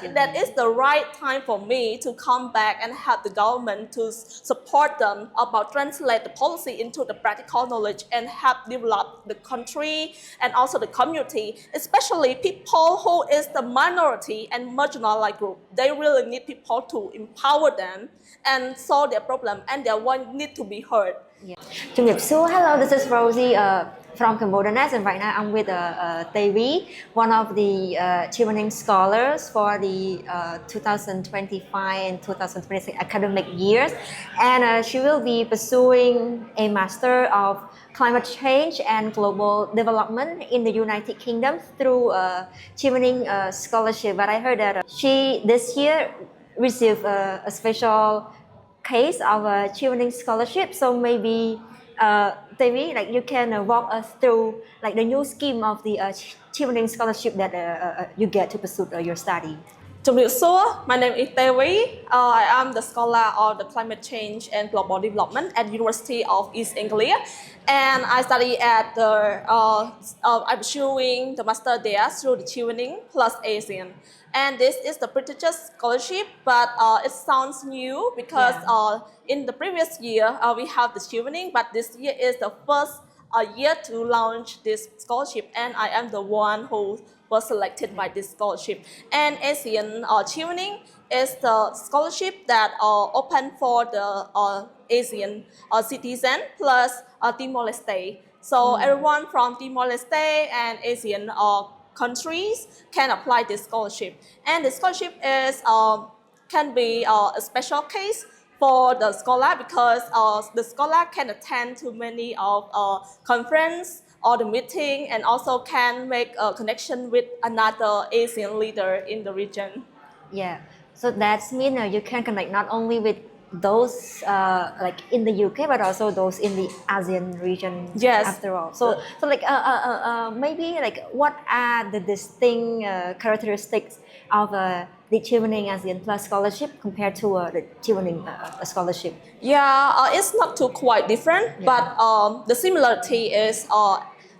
That is the right time for me to come back and help the government to support them about translate the policy into the practical knowledge and help develop the country and also the community, especially people who is the minority and marginalized group. They really need people to empower them and solve their problem, and their one need to be heard. Hello, this is Rosie from Cambodianess, and right now I'm with Tevy, one of the Chevening scholars for the 2025 and 2026 academic years, and she will be pursuing a Master of Climate Change and Global Development in the United Kingdom through Chevening scholarship. But I heard that she this year received a special case of a Chevening scholarship, so maybe Tevy, like you can walk us through like the new scheme of the Chevening scholarship that you get to pursue your study. My name is Tevy. I am the scholar of the climate change and global development at University of East Anglia, and I study at the. I'm pursuing the master there through the Chevening plus ASEAN, and this is the prestigious scholarship, but it sounds new because in the previous year we have the Chevening, but this year is the first year to launch this scholarship, and I am the one who was selected by this scholarship. And ASEAN Chevening is the scholarship that open for the ASEAN citizen plus Timor-Leste. So everyone from Timor-Leste and ASEAN countries can apply this scholarship. And the scholarship is can be a special case for the scholar because the scholar can attend to many of conference or the meeting, and also can make a connection with another ASEAN leader in the region. Yeah, so that means you can connect not only with those like in the UK, but also those in the ASEAN region. Yes. After all, so like maybe like what are the distinct characteristics of the Chevening ASEAN Plus scholarship compared to the Chevening scholarship? Yeah, it's not too quite different, but the similarity is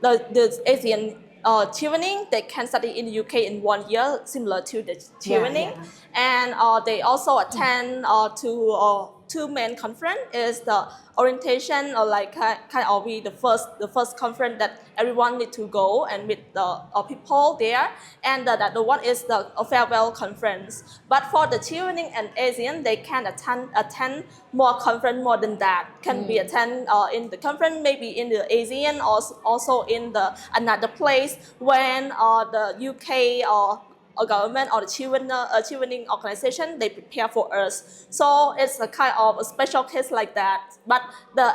the ASEAN Chevening, they can study in the UK in 1 year, similar to the Chevening, and they also attend to two main conference. Is the orientation, or like kind of be the first conference that everyone need to go and meet the people there, and the one is the farewell conference. But for the Chevening and ASEAN, they can attend more conference more than that. Can be attend in the conference, maybe in the ASEAN, or also in the another place when the UK or government or the Chevening organization, they prepare for us. So it's a kind of a special case like that. But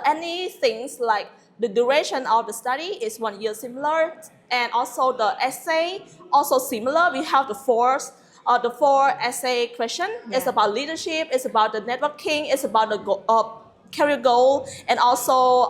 any things like the duration of the study is 1 year similar, and also the essay also similar. We have the four essay question. It's about leadership, it's about the networking, it's about the career goal, and also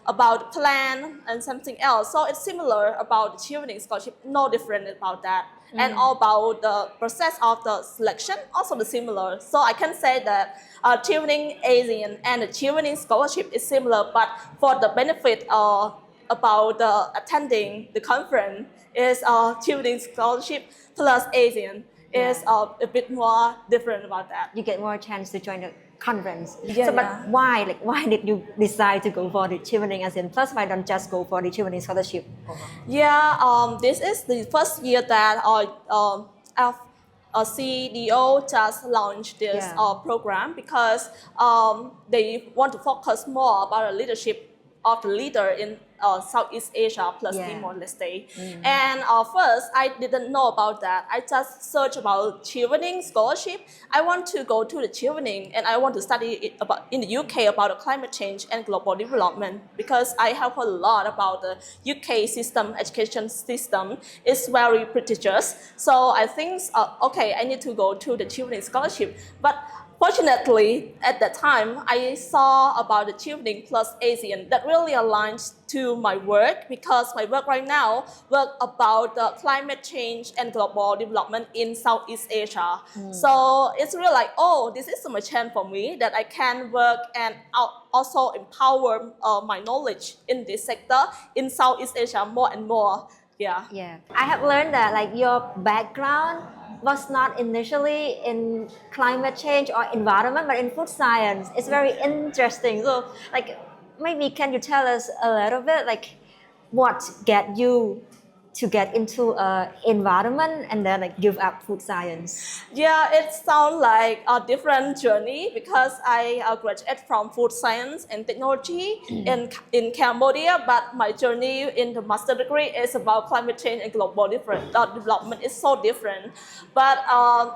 about the plan and something else. So it's similar about the Chevening scholarship, no different about that. And all about the process of the selection, also the similar. So I can say that Chevening ASEAN and the Chevening scholarship is similar, but for the benefit about attending the conference is Chevening scholarship plus ASEAN is a bit more different about that. You get more chance to join the conference. Yeah, but why did you decide to go for the Chevening ASEAN Plus? Why don't just go for the Chevening scholarship? Yeah, this is the first year that our CDO just launched this program because they want to focus more about the leadership of the leader in Southeast Asia plus Timor-Leste. And first, I didn't know about that. I just searched about Chevening scholarship. I want to go to the Chevening, and I want to study in the UK about the climate change and global development, because I have heard a lot about the UK education system. It's very prestigious. So I think, okay, I need to go to the Chevening scholarship. But fortunately, at that time, I saw about the Chevening plus ASEAN that really aligns to my work, because my work right now work about the climate change and global development in Southeast Asia. So it's really like, oh, this is my chance for me that I can work and also empower my knowledge in this sector in Southeast Asia more and more. Yeah. I have learned that like your background was not initially in climate change or environment, but in food science. It's very interesting. So, like, maybe can you tell us a little bit, like, what get you to get into environment and then like give up food science? Yeah, it sounds like a different journey because I graduated from food science and technology in Cambodia, but my journey in the master degree is about climate change and global development. It's so different. But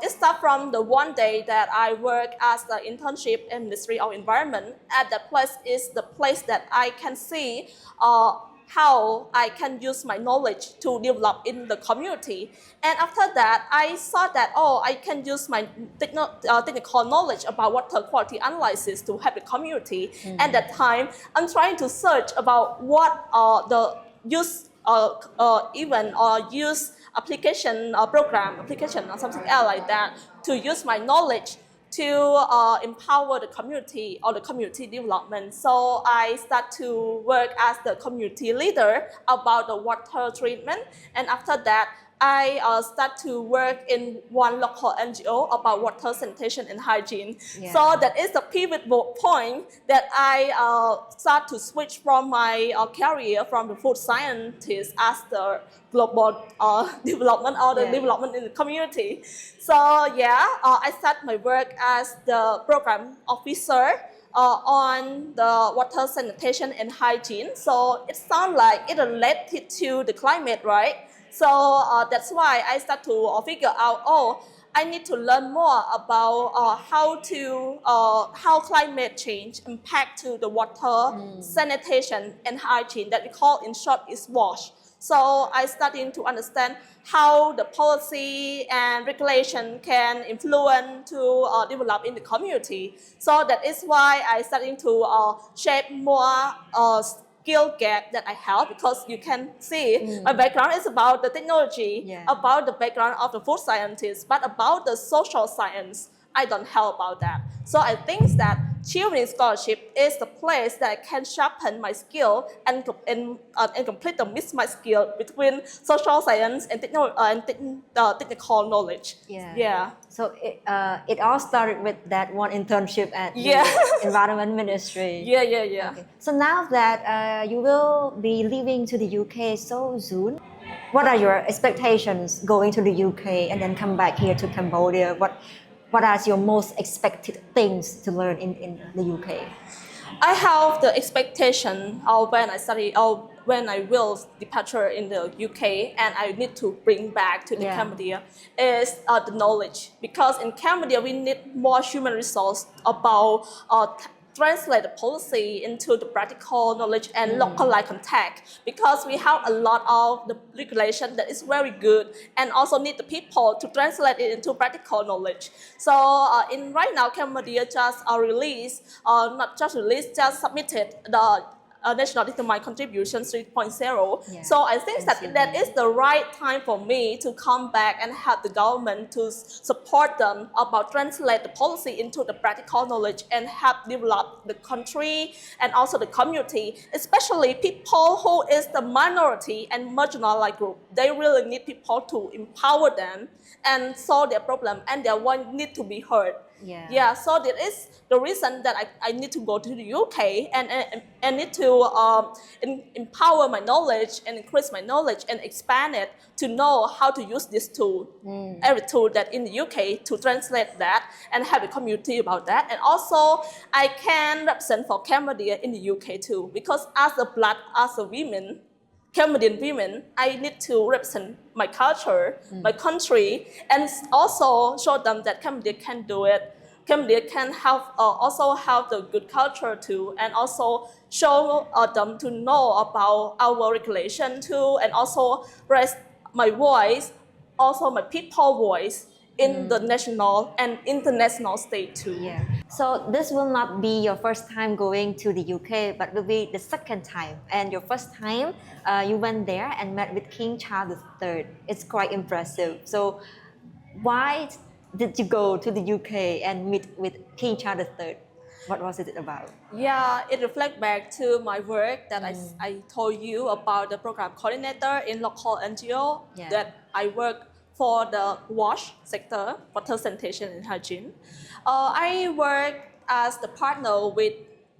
it started from the one day that I work as the internship in Ministry of Environment. At that place is the place that I can see how I can use my knowledge to develop in the community. And after that, I saw that, I can use my technical knowledge about water quality analysis to help the community. At that time, I'm trying to search about what the use event or use application program application or something else like that to use my knowledge to empower the community or the community development. So I start to work as the community leader about the water treatment. And after that, I start to work in one local NGO about water sanitation and hygiene. Yeah. So that is the pivotal point that I start to switch from my career from the food scientist as the global development or the development in the community. So yeah, I start my work as the program officer on the water sanitation and hygiene. So it sounds like it related to the climate, right? So that's why I start to figure out, I need to learn more about how climate change impact to the water sanitation and hygiene that we call in short is WASH. So I starting to understand how the policy and regulation can influence to develop in the community. So that is why I starting to shape more skill gap that I have, because you can see my background is about the technology, about the background of the food scientist, but about the social science, I don't have about that. So I think that Chevening scholarship is the place that I can sharpen my skill and complete the mix my skill between social science and technical knowledge. Yeah. So it all started with that one internship at the Environment Ministry. Yeah. Okay. So now that you will be leaving to the UK so soon, what are your expectations going to the UK and then come back here to Cambodia? What are your most expected things to learn in the UK? I have the expectation of when I study or when I will departure in the UK and I need to bring back to the Cambodia is the knowledge, because in Cambodia we need more human resource about translate the policy into the practical knowledge and localized contact, because we have a lot of the regulation that is very good and also need the people to translate it into practical knowledge. So in right now Cambodia just just submitted the National Determined Contribution 3.0. So I think that is the right time for me to come back and help the government to support them about translate the policy into the practical knowledge and help develop the country and also the community, especially people who is the minority and marginalized group. They really need people to empower them and solve their problem, and their one need to be heard. So that is the reason that I need to go to the UK and need to empower my knowledge and increase my knowledge and expand it to know how to use this tool, every tool that in the UK to translate that and have a community about that. And also I can represent for Cambodia in the UK too, because as a women, Cambodian women, I need to represent my culture, my country, and also show them that Cambodia can do it. Cambodia can also have the good culture too, and also show them to know about our regulation too, and also raise my voice, also my people's voice in the national and international stage too. So this will not be your first time going to the UK, but will be the second time. And your first time, you went there and met with King Charles III. It's quite impressive. So why did you go to the UK and meet with King Charles III? What was it about? It reflects back to my work that I told you about the program coordinator in local NGO that I work for the wash sector, water sanitation and hygiene. I worked as the partner with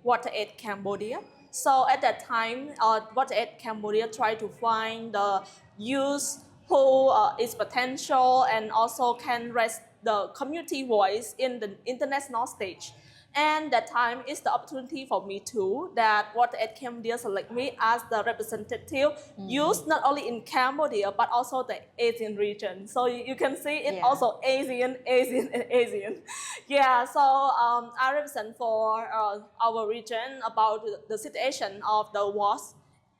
WaterAid Cambodia. So at that time, WaterAid Cambodia tried to find the youth who is potential and also can raise the community voice in the international stage. And that time is the opportunity for me too, that WaterAid Cambodia select me as the representative youth not only in Cambodia but also the Asian region. So you can see it also Asian, and Asian. Yeah, so I represent for our region about the situation of the wars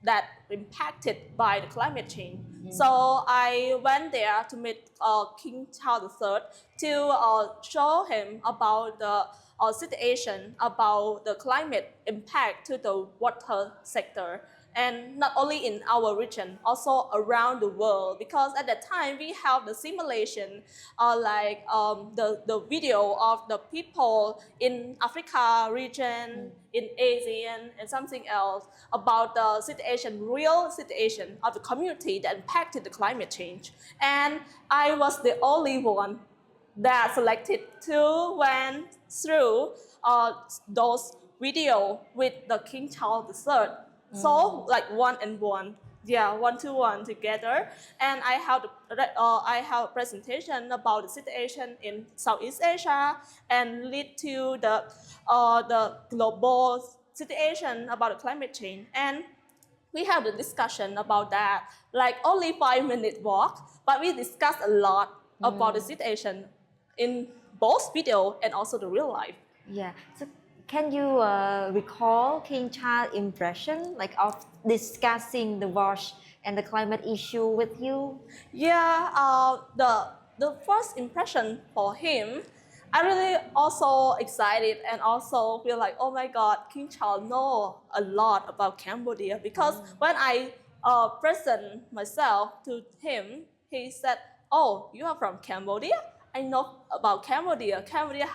that impacted by the climate change. So I went there to meet King Charles III to show him about the situation about the climate impact to the water sector, and not only in our region, also around the world. Because at that time we have the simulation, like the video of the people in Africa region, in Asia, and something else about the situation, real situation of the community that impacted the climate change. And I was the only one that selected to went through those video with the King Charles III. So like one and one, yeah, 1-to-1 together. And I have a presentation about the situation in Southeast Asia and lead to the global situation about the climate change. And we have the discussion about that, like only 5-minute walk, but we discussed a lot about the situation in both video and also the real life. Yeah. So can you recall King Charles' impression, like of discussing the wash and the climate issue with you? Yeah, the first impression for him, I really also excited and also feel like, oh my God, King Charles know a lot about Cambodia, because when I present myself to him, he said, oh, you are from Cambodia? I know about Cambodia. Cambodia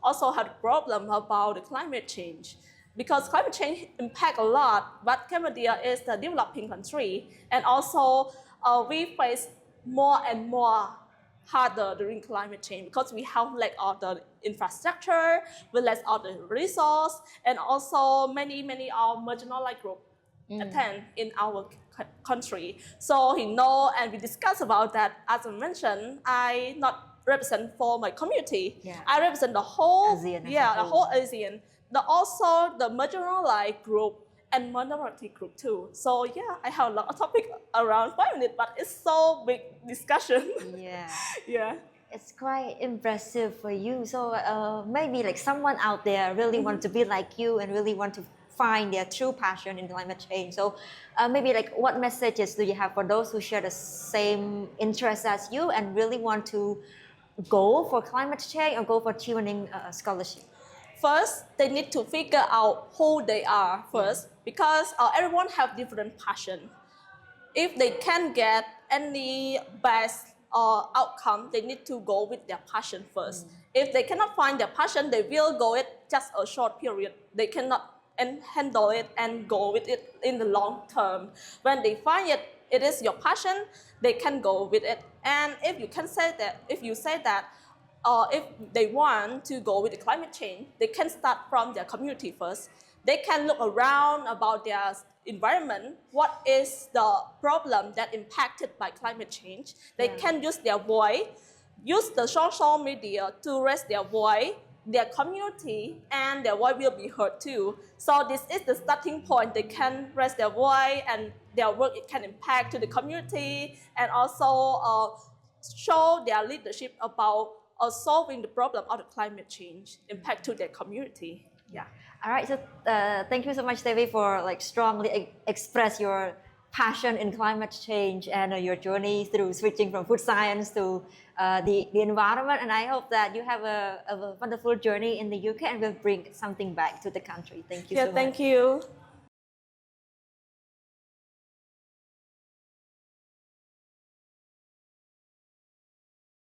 also had a problem about the climate change, because climate change impact a lot, but Cambodia is the developing country, and also we face more and more harder during climate change because we have lack of the infrastructure, we lack of the resource, and also many marginalized group attend in our country. So he know, and we discuss about that. As I mentioned, I not represent for my community. Yeah. I represent the whole ASEAN as yeah, a the whole. whole ASEAN. Also the marginalized group and minority group too. So yeah, I have a lot of topic around 5 minutes, but it's so big discussion. Yeah. Yeah. It's quite impressive for you. So maybe like someone out there really want to be like you and really want to find their true passion in climate change. So maybe like what messages do you have for those who share the same interests as you and really want to go for climate change or go for Chevening scholarship? First, they need to figure out who they are first, because everyone have different passion. If they can get any best outcome, they need to go with their passion first. If they cannot find their passion, they will go it just a short period. They cannot handle it and go with it in the long term. When they find it is your passion, they can go with it. And if you say that, if they want to go with the climate change, they can start from their community first. They can look around about their environment, what is the problem that impacted by climate change. They can use their voice, use the social media to raise their voice, their community, and their voice will be heard too. So this is the starting point. They can raise their voice and their work it can impact to the community, and also show their leadership about solving the problem of the climate change impact to their community. Yeah. All right. So thank you so much, Devi, for like strongly express your passion in climate change and your journey through switching from food science to the environment. And I hope that you have a wonderful journey in the UK and will bring something back to the country. Thank you so much. Thank you.